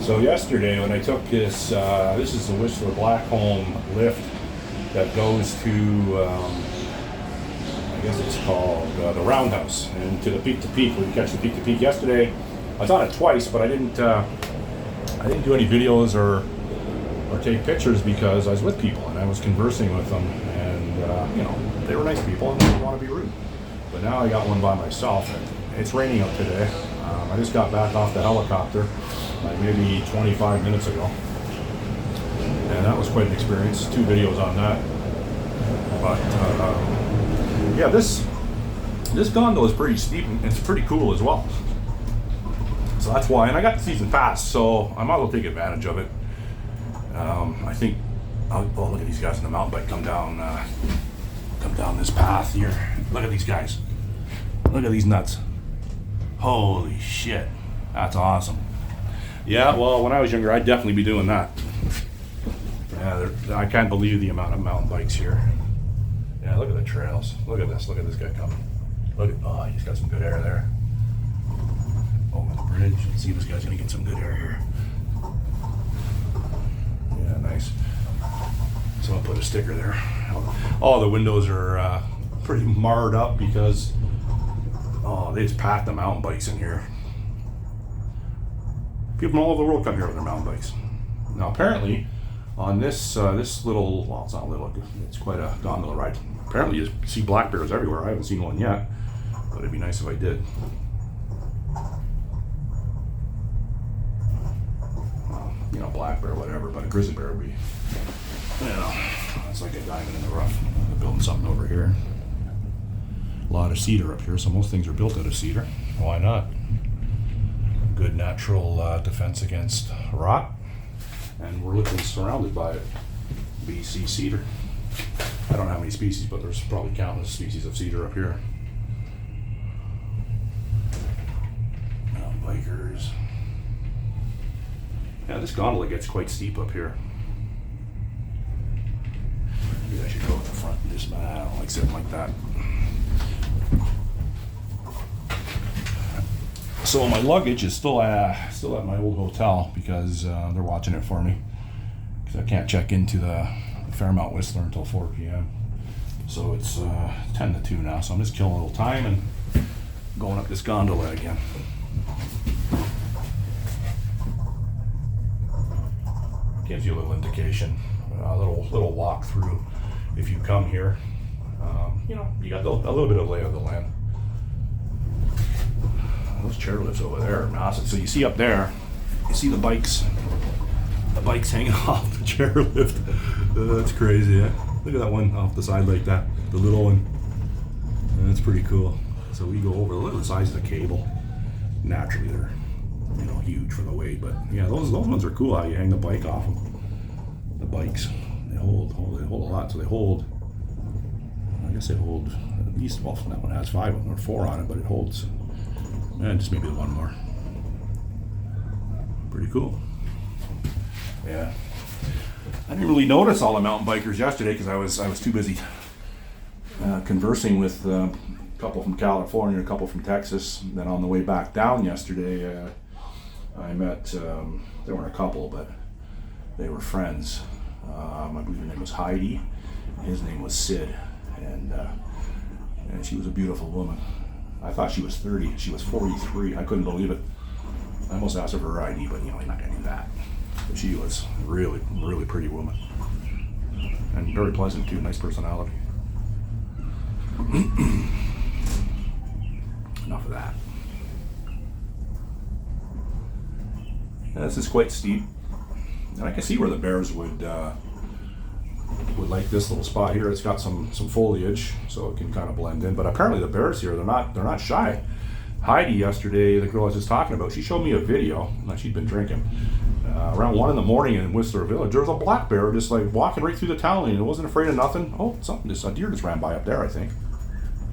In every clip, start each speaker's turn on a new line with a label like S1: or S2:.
S1: So yesterday when I took this, this is the Whistler Blackcomb lift that goes to, I guess it's called the Roundhouse, and to the peak to peak. We catch the peak to peak yesterday. I was on it twice, but I didn't do any videos or take pictures because I was with people and I was conversing with them, and you know, they were nice people and I didn't want to be rude. But now I got one by myself, and it's raining out today. I just got back off the helicopter like maybe 25 minutes ago, and that was quite an experience. 2 videos on that. But yeah, this gondola is pretty steep and it's pretty cool as well. So that's why, and I got the season pass, so I might as well take advantage of it. I think, oh look at these guys on the mountain bike come down this path here. Look at these guys. Look at these nuts. Holy shit, that's awesome. Yeah, well, when I was younger, I'd definitely be doing that. Yeah, I can't believe the amount of mountain bikes here. Yeah, look at the trails. Look at this guy coming. Look at, oh, he's got some good air there. Over the bridge. Let's see if this guy's gonna get some good air here. Yeah, nice. So I'll put a sticker there. All the windows are pretty marred up because they just packed the mountain bikes in here. People from all over the world come here with their mountain bikes. Now apparently on this little, well, it's not little, it's quite a gondola ride. Apparently you see black bears everywhere. I haven't seen one yet, but it'd be nice if I did. Well, you know, black bear, whatever, but a grizzly bear would be, you know, it's like a diamond in the rough. They're building something over here. A lot of cedar up here, so most things are built out of cedar. Why not? Good natural defense against rot, and we're literally surrounded by it. BC cedar. I don't know how many species, but there's probably countless species of cedar up here. Mountain bikers. Yeah, this gondola gets quite steep up here. Maybe I should go at the front and just, I don't like sitting like that. So my luggage is still at my old hotel because they're watching it for me, because I can't check into the Fairmount Whistler until 4 p.m. So it's 10 to 2 now, so I'm just killing a little time and going up this gondola again. Gives you a little indication, a little walk through if you come here. You know, you got a little bit of lay of the land. Those chairlifts over there are massive. So you see up there, you see the bikes hanging off the chairlift. That's crazy, yeah? Look at that one off the side like that, the little one. That's pretty cool. So we go over, look at the size of the cable. Naturally they're, you know, huge for the weight, but yeah, those ones are cool how you hang the bike off them. The bikes, they hold a lot. So they hold, I guess they hold at least, well, that one has 5 or 4 on it, but it holds, and just maybe one more. Pretty cool. Yeah. I didn't really notice all the mountain bikers yesterday because I was too busy conversing with a couple from California, a couple from Texas. Then on the way back down yesterday, I met, there weren't a couple, but they were friends. I believe her name was Heidi. His name was Sid. And she was a beautiful woman. I thought she was 30. She was 43. I couldn't believe it. I almost asked her for her ID, but you know, you're not going to do that. But she was really, really pretty woman. And very pleasant too, nice personality. Enough of that. Yeah, this is quite steep. And I can see where the bears would like this little spot here. It's got some foliage, so it can kind of blend in. But apparently the bears here, they're not shy. Heidi yesterday, the girl I was just talking about, she showed me a video. She'd been drinking. Around 1 in the morning in Whistler Village, there was a black bear just like walking right through the town, and it wasn't afraid of nothing. Oh, a deer just ran by up there, I think.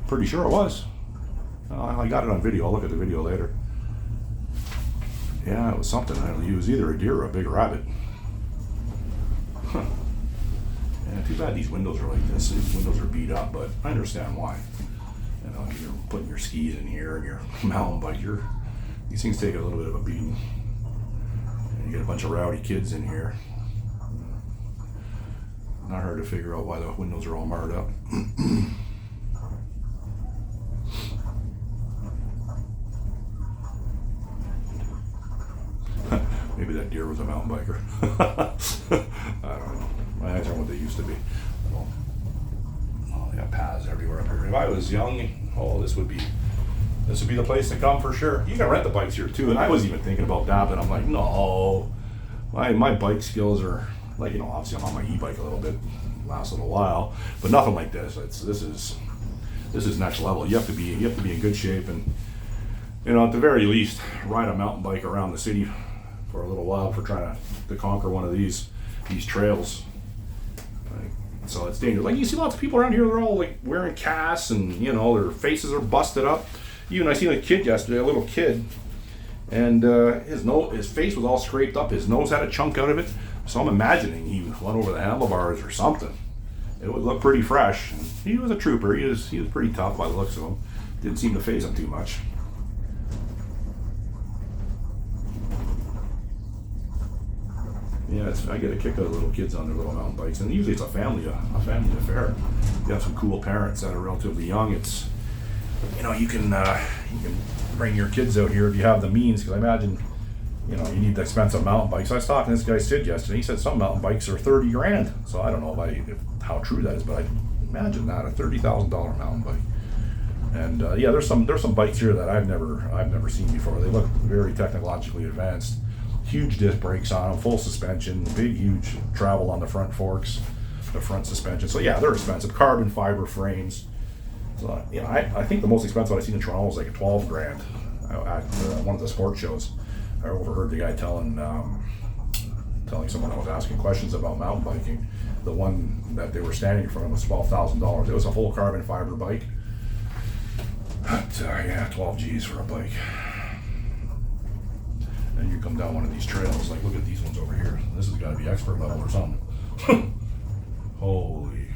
S1: Pretty sure it was. I got it on video. I'll look at the video later. Yeah, it was something. I don't know, it was either a deer or a big rabbit. Huh. Yeah, too bad these windows are like this. These windows are beat up, but I understand why. You know, you're putting your skis in here and your mountain bike. These things take a little bit of a beating. And you get a bunch of rowdy kids in here. Not hard to figure out why the windows are all marred up. Maybe that deer was a mountain biker. I don't know. My eyes aren't what they used to be. Oh, they got paths everywhere up here. If I was young, oh, this would be the place to come for sure. You can rent the bikes here too, and I was even thinking about that, but I'm like, no, my bike skills are like, you know, obviously I'm on my e-bike a little bit, lasts a little while, but nothing like this. This is next level. You have to be in good shape, and you know, at the very least, ride a mountain bike around the city for a little while for trying to conquer one of these trails. Like, so it's dangerous. Like, you see lots of people around here, they're all like wearing casts, and you know, their faces are busted up. Even I seen a kid yesterday, a little kid, and his face was all scraped up. His nose had a chunk out of it. So I'm imagining he went over the handlebars or something. It would look pretty fresh. And he was a trooper. He was pretty tough by the looks of him. Didn't seem to faze him too much. Yeah, I get a kick out of little kids on their little mountain bikes, and usually it's a family affair. You have some cool parents that are relatively young. It's, you know, you can bring your kids out here if you have the means, because I imagine, you know, you need the expensive mountain bikes. I was talking to this guy Sid yesterday. He said some mountain bikes are $30,000. So I don't know how true that is, but I imagine that, a $30,000 mountain bike. And yeah, there's some bikes here that I've never seen before. They look very technologically advanced. Huge disc brakes on them, full suspension, big huge travel on the front forks, the front suspension. So yeah, they're expensive. Carbon fiber frames. So, you know, I think the most expensive I've seen in Toronto was like $12,000 at one of the sports shows. I overheard the guy telling someone that was asking questions about mountain biking. The one that they were standing in front of was $12,000. It was a full carbon fiber bike. But, yeah, 12 G's for a bike. And you come down one of these trails, like look at these ones over here. This has got to be expert level or something. Holy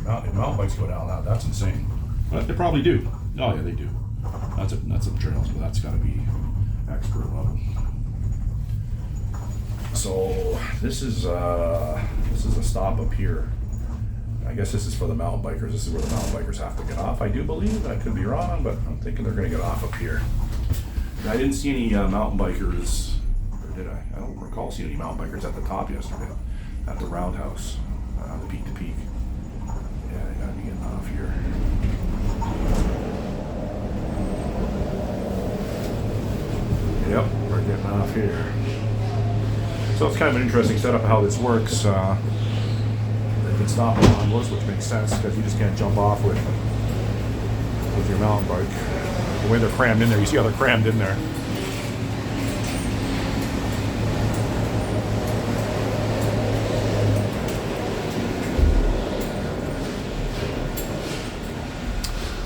S1: fuck. If mountain bikes go down that, that's insane. But they probably do. Oh yeah, they do. That's some trails, but that's got to be expert level. So this is a stop up here. I guess this is for the mountain bikers. This is where the mountain bikers have to get off. I do believe. I could be wrong, but I'm thinking they're going to get off up here. I didn't see any mountain bikers, or did I? I don't recall seeing any mountain bikers at the top yesterday, at the roundhouse, the peak to peak. Yeah, they gotta be getting off here. Yep, we're getting off here. So it's kind of an interesting setup of how this works. They can stop on gondolas, which makes sense because you just can't jump off with your mountain bike. The way they're crammed in there, you see how they're crammed in there.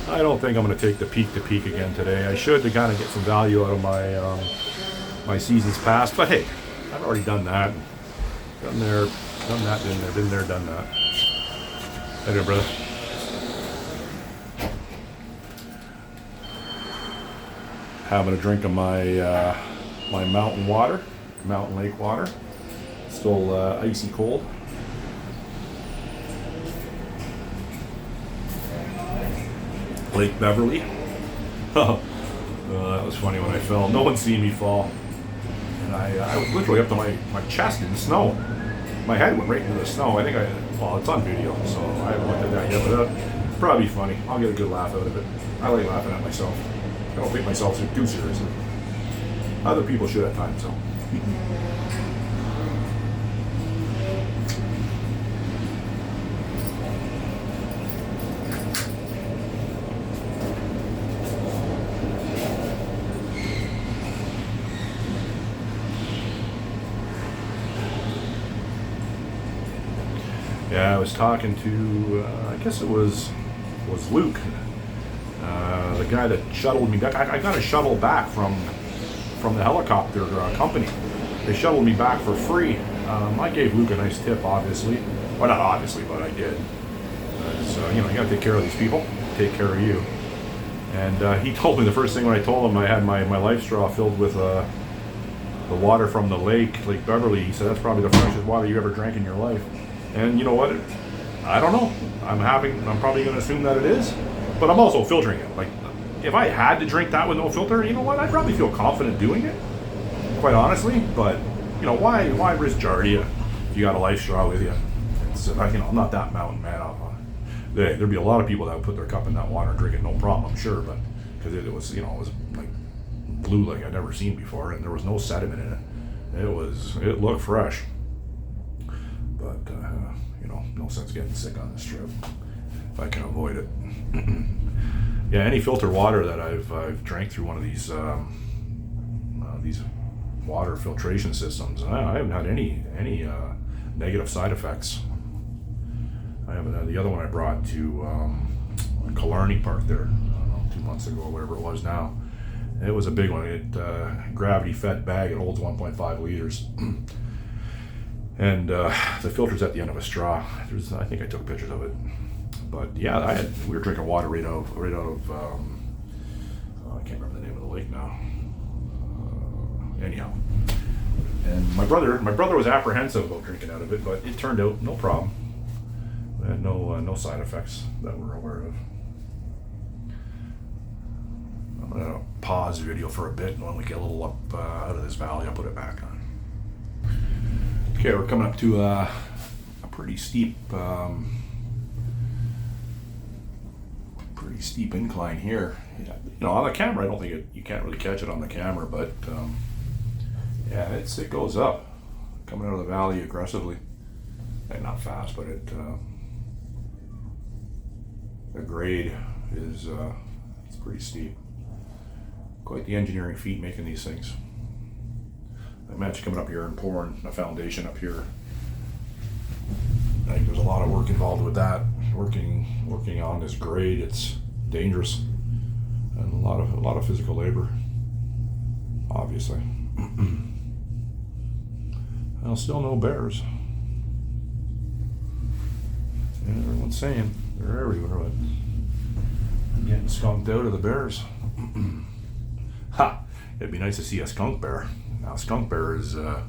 S1: I don't think I'm going to take the peak to peak again today. I should to kind of get some value out of my seasons past, but hey, I've already done that. Done that. Hey there, brother. Having a drink of my my mountain lake water. Still icy cold. Lake Beverly. That was funny when I fell. No one seen me fall. And I was literally up to my chest in the snow. My head went right into the snow. I think it's on video, so I haven't looked at that yet, but that'll probably be funny. I'll get a good laugh out of it. I like laughing at myself. I don't take myself too seriously. Other people should at times, so. Yeah, I was talking to, I guess it was Luke, the guy that shuttled me back. I got a shuttle back from the helicopter company. They shuttled me back for free. I gave Luke a nice tip, obviously. Well, not obviously, but I did. So, you gotta take care of these people, take care of you. And he told me the first thing when I told him I had my life straw filled with the water from the Lake Beverly. He said that's probably the freshest water you ever drank in your life. And you know what? I don't know. I'm probably going to assume that it is, but I'm also filtering it. Like, if I had to drink that with no filter, you know what? I'd probably feel confident doing it, quite honestly. But you know, why risk Giardia if you got a life straw with you? It's, you know, I'm not that mountain man. There'd be a lot of people that would put their cup in that water and drink it, no problem, I'm sure. But because it was, you know, it was like blue like I'd never seen before, and there was no sediment in it. It looked fresh. But you know, no sense getting sick on this trip if I can avoid it. Yeah, any filtered water that I've drank through one of these water filtration systems, I haven't had any negative side effects. I haven't had the other one I brought to Killarney Park there, I don't know, 2 months ago or whatever it was now. It was a big one. It gravity fed bag. It holds 1.5 liters. And the filter's at the end of a straw. I think I took pictures of it. But yeah, we were drinking water right out of I can't remember the name of the lake now. Anyhow, and my brother was apprehensive about drinking out of it, but it turned out no problem. I had no side effects that we're aware of. I'm gonna pause the video for a bit, and when we get a little up out of this valley, I'll put it back on. Okay, we're coming up to a pretty steep incline here. You know, on the camera, I don't think you can't really catch it on the camera, but yeah, it goes up, coming out of the valley aggressively, and not fast, but the grade is it's pretty steep. Quite the engineering feat making these things. I imagine coming up here and pouring a foundation up here. I think there's a lot of work involved with that. Working on this grade, it's dangerous, and a lot of physical labor, obviously. Well, still no bears. And everyone's saying they're everywhere, but I'm getting skunked out of the bears. Ha! It'd be nice to see a skunk bear. Now, skunk bear is, I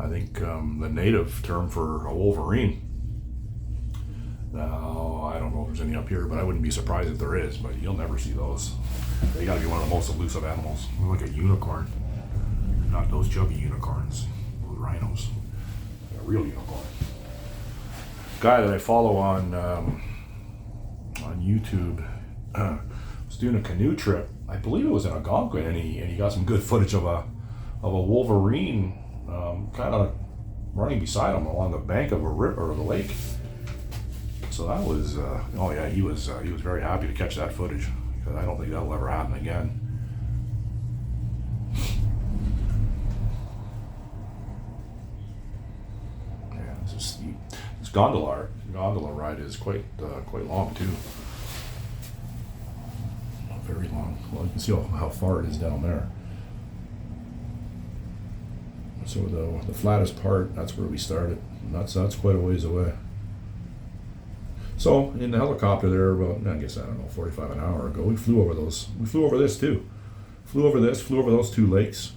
S1: think, the native term for a wolverine. Now, I don't know if there's any up here, but I wouldn't be surprised if there is, but you'll never see those. They gotta be one of the most elusive animals. Like a unicorn. Not those chubby unicorns, those rhinos. A real unicorn. Guy that I follow on YouTube was doing a canoe trip. I believe it was in Algonquin, and he got some good footage of a wolverine kind of running beside him along the bank of a river or the lake. So that was oh yeah, he was very happy to catch that footage, because I don't think that'll ever happen again. Yeah, this is steep. This gondola ride is quite long too. Very long. Well, you can see how far it is down there. So the flattest part, that's where we started. That's quite a ways away. So in the helicopter there, about, I guess, I don't know, 45 an hour ago, we flew over those. We flew over this too. Flew over those two lakes.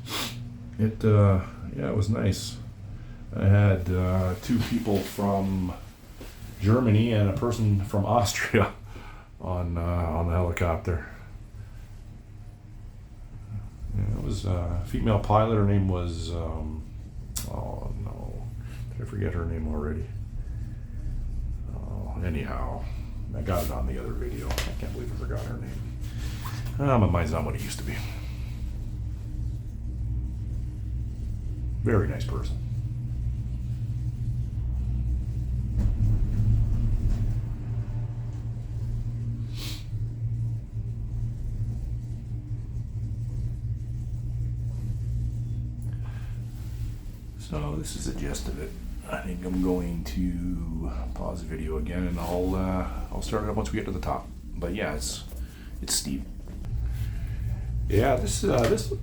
S1: It was nice. I had two people from Germany and a person from Austria on the helicopter. Yeah, it was a female pilot. Her name was, oh no, did I forget her name already? Oh, anyhow, I got it on the other video. I can't believe I forgot her name. My mind's not what it used to be. Very nice person. So this is the gist of it. I think I'm going to pause the video again, and I'll start it up once we get to the top. But yeah, it's steep. Yeah, this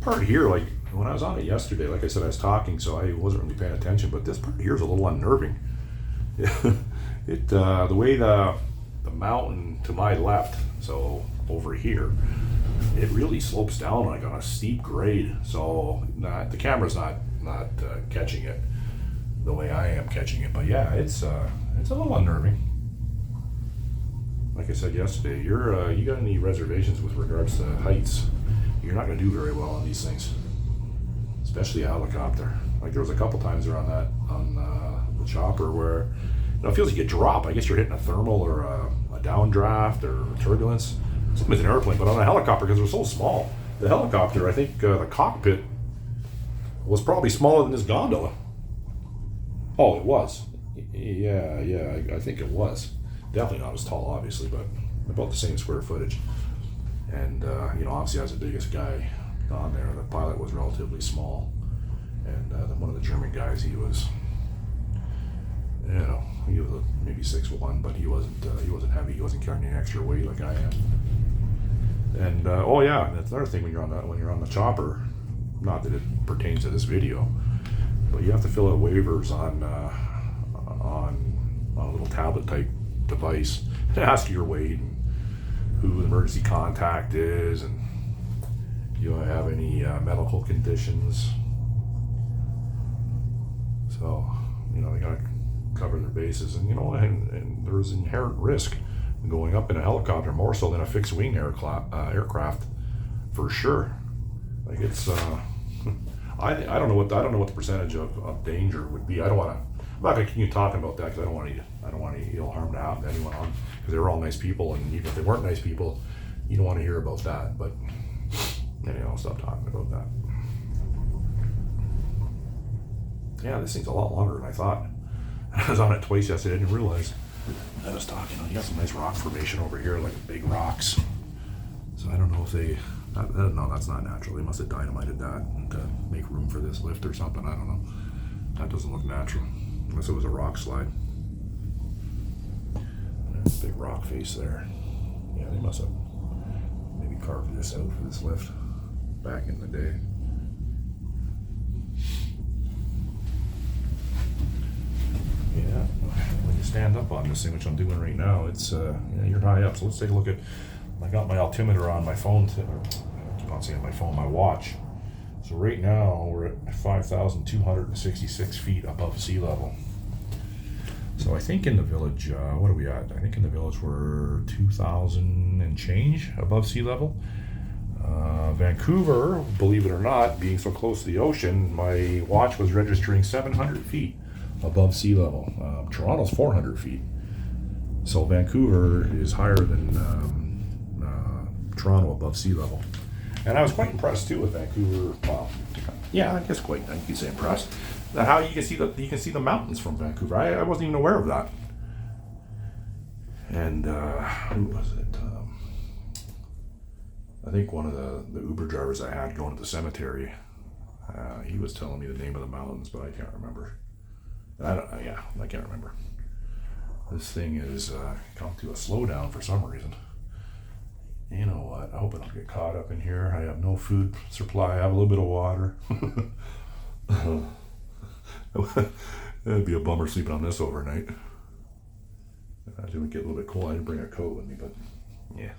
S1: part here, like when I was on it yesterday, like I said, I was talking, so I wasn't really paying attention. But this part here is a little unnerving. The way the mountain to my left, so over here, it really slopes down like on a steep grade. So the camera's not catching it the way I am catching it. But yeah, it's a little unnerving. Like I said yesterday, you got any reservations with regards to heights, you're not going to do very well on these things, especially a helicopter. Like there was a couple times around the chopper where it feels like you drop. I guess you're hitting a thermal or a downdraft or turbulence. Something as an airplane, but on a helicopter, because they're so small. The helicopter, I think the cockpit was probably smaller than this gondola. Oh, it was. Yeah, I think it was. Definitely not as tall, obviously, but about the same square footage. And, obviously I was the biggest guy on there. The pilot was relatively small. And one of the German guys, he was maybe 6'1", but he wasn't heavy. He wasn't carrying any extra weight like I am. And that's another thing when you're on the chopper. Not that it pertains to this video, but you have to fill out waivers on a little tablet type device to ask your weight and who the emergency contact is, and you don't have any medical conditions. So they gotta cover their bases, and there's inherent risk going up in a helicopter, more so than a fixed wing aircraft, for sure. Like it's I don't know what the percentage of danger would be. I'm not going to continue talking about that because I don't want any ill harm to happen to anyone on, because they were all nice people, and even if they weren't nice people, you don't want to hear about that. But anyway, I'll stop talking about that. Yeah, this thing's a lot longer than I thought. I was on it twice yesterday. I didn't realize. I was talking. You got some nice rock formation over here, like big rocks. So I don't know if they. No, that's not natural. They must have dynamited that to make room for this lift or something. I don't know. That doesn't look natural, unless it was a rock slide. There's a big rock face there. Yeah, they must have maybe carved this out for this lift back in the day. Yeah, when you stand up on this thing, which I'm doing right now, it's you're high up. So let's take a look at. I got my altimeter on my phone. I keep on saying my phone, my watch. So right now we're at 5,266 feet above sea level. So I think in the village, what are we at? I think in the village we're 2,000 and change above sea level. Vancouver, believe it or not, being so close to the ocean, my watch was registering 700 feet above sea level. Toronto's 400 feet. So Vancouver is higher than Toronto above sea level. And I was quite impressed too with Vancouver. Well, yeah, I guess quite. You could say impressed. How you can see the mountains from Vancouver. I wasn't even aware of that. And who was it? I think one of the Uber drivers I had going to the cemetery. He was telling me the name of the mountains, but I can't remember. I can't remember. This thing is come to a slowdown for some reason. You know what? I hope I don't get caught up in here. I have no food supply. I have a little bit of water. It'd be a bummer sleeping on this overnight. I didn't get a little bit cold. I didn't bring a coat with me, but yeah,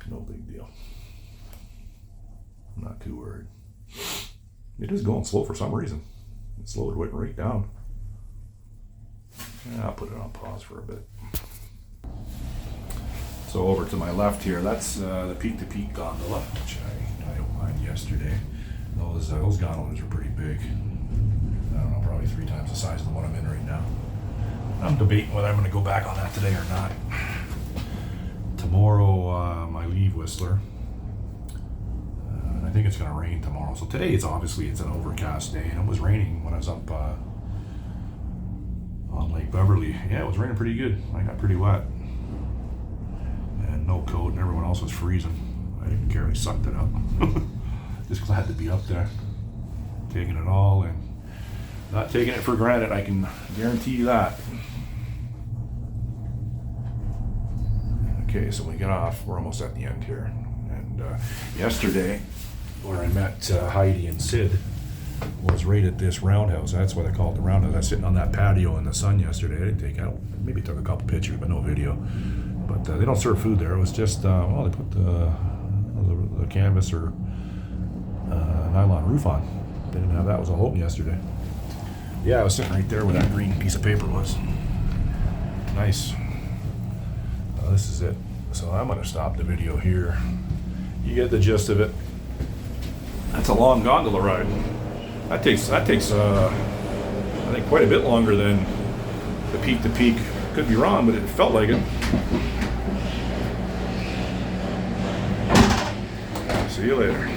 S1: no big deal. I'm not too worried. It is going slow for some reason. It slowed right down. I'll put it on pause for a bit. So over to my left here, that's the peak-to-peak gondola, which I opined yesterday. Those gondolas are pretty big. I don't know, probably 3 times the size of the one I'm in right now. I'm debating whether I'm going to go back on that today or not. Tomorrow, my leave Whistler. I think it's going to rain tomorrow. So today, it's an overcast day, and it was raining when I was up on Lake Beverly. Yeah, it was raining pretty good. I got pretty wet. And no coat, and everyone else was freezing. I didn't care. I sucked it up. Just glad to be up there, taking it all in. Not taking it for granted, I can guarantee you that. Okay, so when we get off, we're almost at the end here. And yesterday, where I met Heidi and Sid, was right at this roundhouse. That's why they call it the roundhouse. I was sitting on that patio in the sun yesterday. Maybe took a couple pictures, but no video. But they don't serve food there. It was just, they put the canvas or nylon roof on. They didn't have that. It was all open yesterday. Yeah, I was sitting right there where that green piece of paper was. Nice. This is it. So I'm going to stop the video here. You get the gist of it. That's a long gondola ride. That takes I think quite a bit longer than the peak to peak. Could be wrong, but it felt like it. See you later.